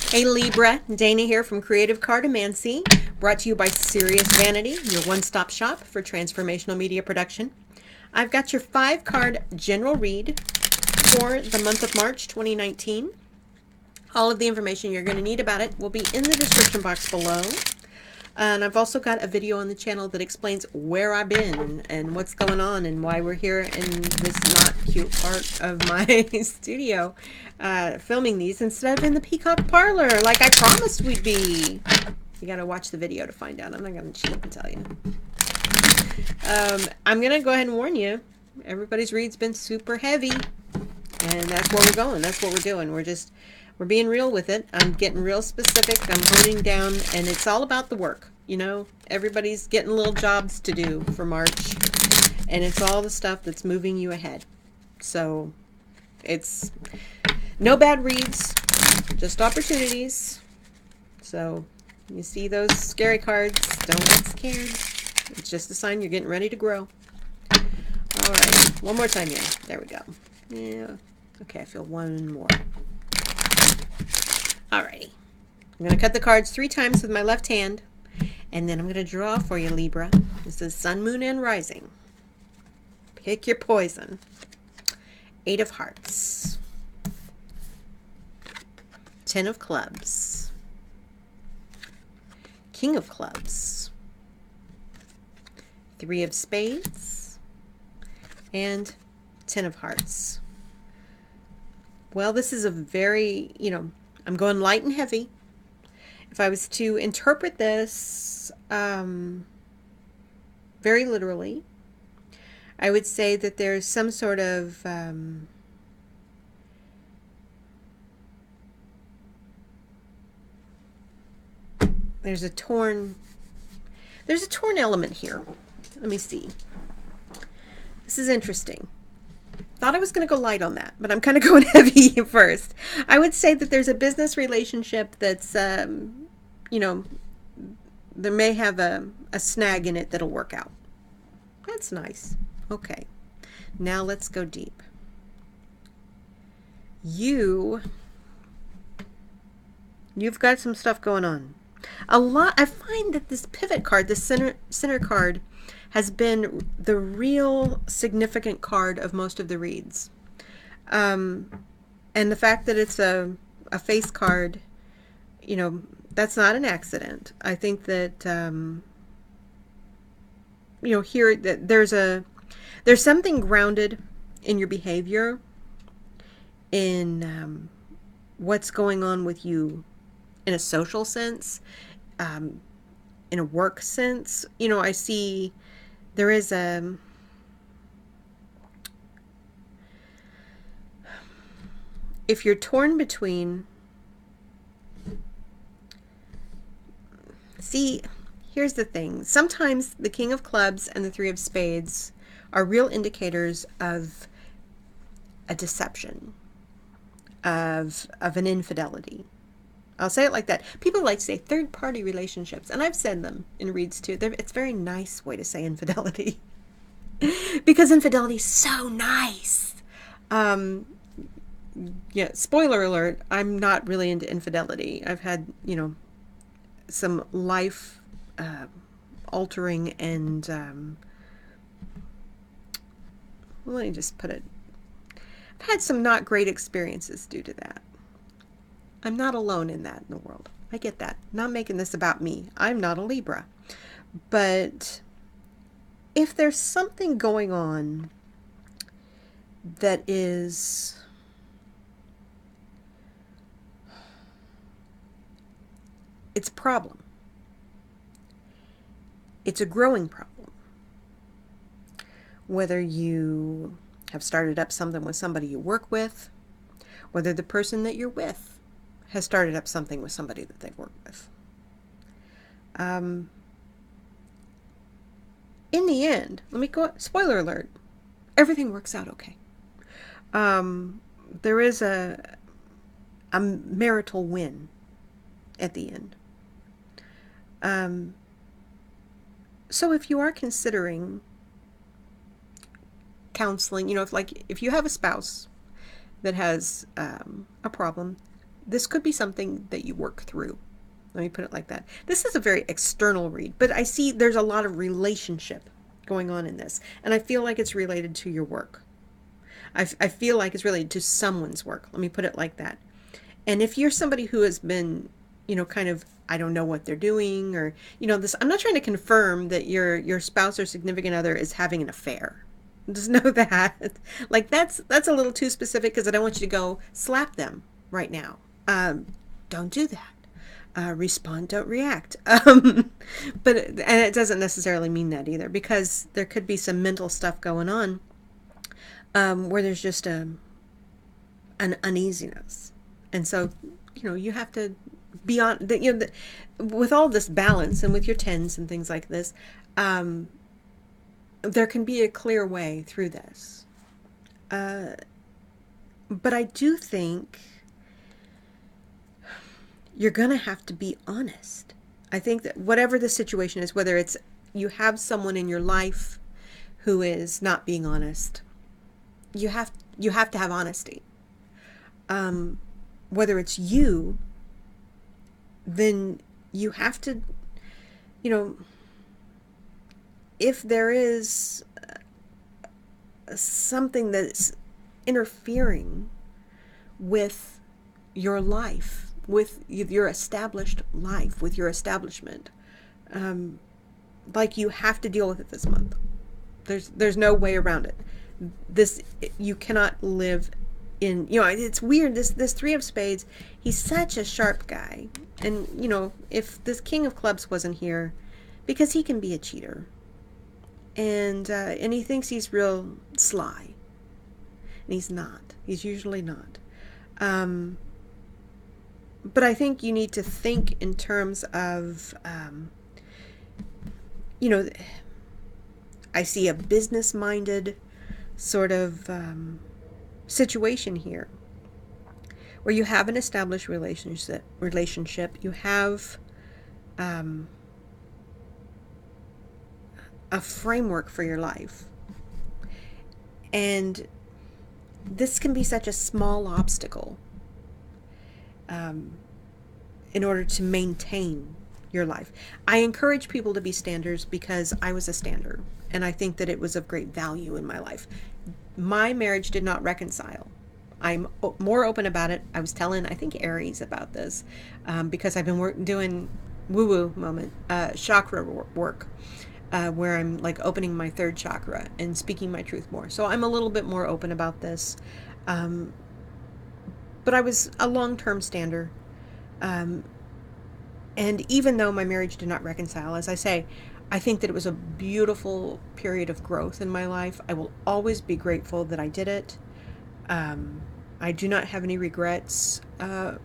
Hey Libra, Dana here from Creative Cartomancy, brought to you by Serious Vanity, your one-stop shop for transformational media production. I've got your 5-card general read for the month of March 2019. All of the information you're going to need about it will be in the description box below. And I've also got a video on the channel that explains where I've been and what's going on and why we're here in this not cute part of my studio filming these instead of in the Peacock Parlor like I promised we'd be. You gotta watch the video to find out. I'm not gonna cheat and tell you. I'm gonna go ahead and warn you, everybody's read's been super heavy, and that's where we're going. That's what we're doing. We're being real with it. I'm getting real specific. I'm honing down, and it's all about the work. You know, everybody's getting little jobs to do for March, and it's all the stuff that's moving you ahead. So it's no bad reads, just opportunities. So you see those scary cards, don't get scared. It's just a sign you're getting ready to grow. All right, one more time here. There we go. Yeah. Okay, I feel one more. Alrighty. I'm going to cut the cards 3 times with my left hand, and then I'm going to draw for you, Libra. This is Sun, Moon, and Rising. Pick your poison. 8 of Hearts. 10 of Clubs. King of Clubs. 3 of Spades. And 10 of Hearts. Well, this is a very, I'm going light and heavy. If I was to interpret this very literally, I would say that there's some sort of there's a torn element here. Let me see. This is interesting. Thought I was going to go light on that, but I'm kind of going heavy first. I would say that there's a business relationship that's, there may have a snag in it that'll work out. That's nice. Okay. Now let's go deep. You've got some stuff going on. I find that this pivot card, the center card, has been the real significant card of most of the reads. And the fact that it's a face card, that's not an accident. I think that, here that there's something grounded in your behavior, in what's going on with you in a social sense, in a work sense. I see there is if you're torn between, here's the thing. Sometimes the King of Clubs and the 3 of Spades are real indicators of a deception, of an infidelity. I'll say it like that. People like to say third-party relationships, and I've said them in reads too. It's a very nice way to say infidelity. Because infidelity is so nice. Yeah, spoiler alert, I'm not really into infidelity. I've had, some life altering and, let me just put it, I've had some not great experiences due to that. I'm not alone in that in the world. I get that. Not making this about me. I'm not a Libra. But if there's something going on that is it's a problem. It's a growing problem. Whether you have started up something with somebody you work with, whether the person that you're with has started up something with somebody that they've worked with. In the end, let me go, spoiler alert, everything works out okay. There is a marital win at the end. So if you are considering counseling, if you have a spouse that has a problem, this could be something that you work through. Let me put it like that. This is a very external read, but I see there's a lot of relationship going on in this. And I feel like it's related to your work. I feel like it's related to someone's work. Let me put it like that. And if you're somebody who has been, kind of, I don't know what they're doing, or, this, I'm not trying to confirm that your spouse or significant other is having an affair. Just know that. Like, that's a little too specific, because I don't want you to go slap them right now. Don't do that. Respond, don't react. And it doesn't necessarily mean that either, because there could be some mental stuff going on where there's just an uneasiness. And so, you have to be on, with all this balance and with your tens and things like this, there can be a clear way through this. But I do think you're going to have to be honest. I think that whatever the situation is, whether it's you have someone in your life who is not being honest, you have to have honesty. Whether it's you, then you have to, if there is something that's interfering with your life, with your established life, with your establishment, like, you have to deal with it this month. There's no way around it. You cannot live in, it's weird, this Three of Spades, he's such a sharp guy. And, if this King of Clubs wasn't here, because he can be a cheater. And he thinks he's real sly. And he's not. He's usually not. But I think you need to think in terms of, I see a business-minded sort of situation here, where you have an established relationship, you have a framework for your life, and this can be such a small obstacle in order to maintain your life. I encourage people to be standers, because I was a stander, and I think that it was of great value in my life. My marriage did not reconcile. I'm more open about it. I was telling, I think, Aries about this, because I've been doing woo-woo moment, chakra work, where I'm like opening my third chakra and speaking my truth more. So I'm a little bit more open about this. But I was a long-term stander. And even though my marriage did not reconcile, as I say, I think that it was a beautiful period of growth in my life. I will always be grateful that I did it. I do not have any regrets. There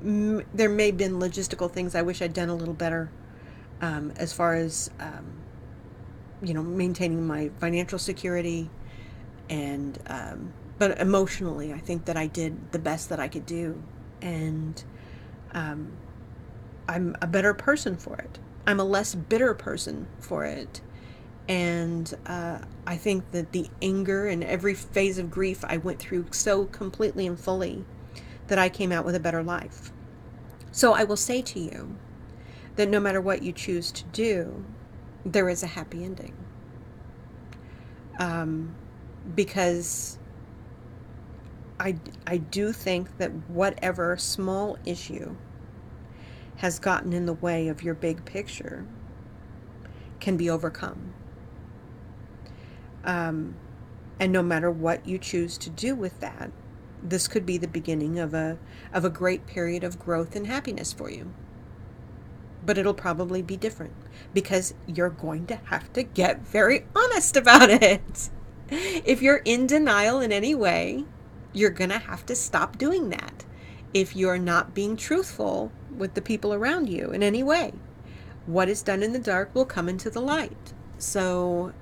may have been logistical things I wish I'd done a little better, as far as, maintaining my financial security. And, but emotionally, I think that I did the best that I could do. And I'm a better person for it. I'm a less bitter person for it. And I think that the anger and every phase of grief I went through so completely and fully that I came out with a better life. So I will say to you that no matter what you choose to do, there is a happy ending. Because I do think that whatever small issue has gotten in the way of your big picture can be overcome. And no matter what you choose to do with that, this could be the beginning of a great period of growth and happiness for you. But it'll probably be different, because you're going to have to get very honest about it. If you're in denial in any way, you're going to have to stop doing that. If you're not being truthful with the people around you in any way, what is done in the dark will come into the light. So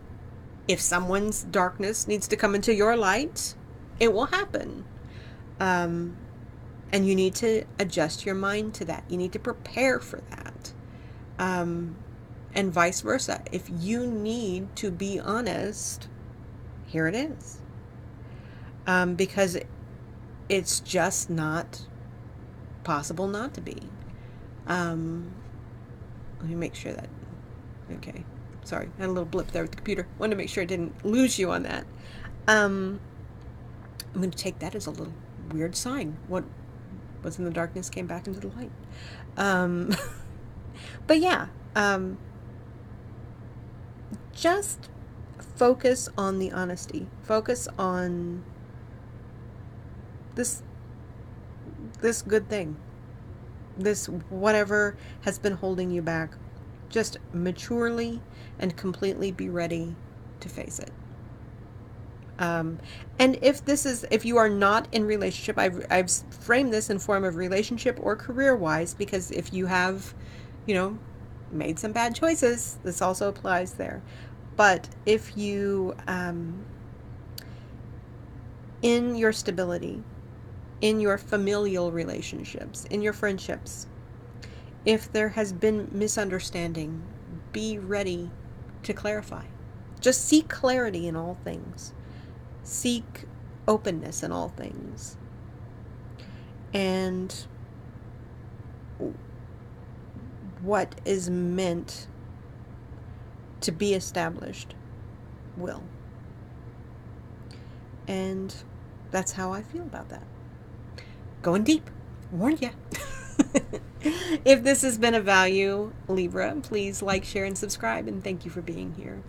if someone's darkness needs to come into your light, it will happen. And you need to adjust your mind to that. You need to prepare for that. And vice versa. If you need to be honest, here it is. Because it's just not possible not to be. Let me make sure that, okay, sorry, I had a little blip there with the computer. Wanted to make sure I didn't lose you on that. I'm going to take that as a little weird sign. What was in the darkness came back into the light. But yeah, just focus on the honesty. Focus on this good thing. This whatever has been holding you back. Just maturely and completely be ready to face it. And if you are not in relationship, I've framed this in form of relationship or career-wise, because if you have, made some bad choices, this also applies there. But if you, in your stability, in your familial relationships, in your friendships, if there has been misunderstanding, be ready to clarify. Just seek clarity in all things. Seek openness in all things. And what is meant to be established will. And that's how I feel about that. Going deep. Warned ya. If this has been of value, Libra, please like, share, and subscribe, and thank you for being here.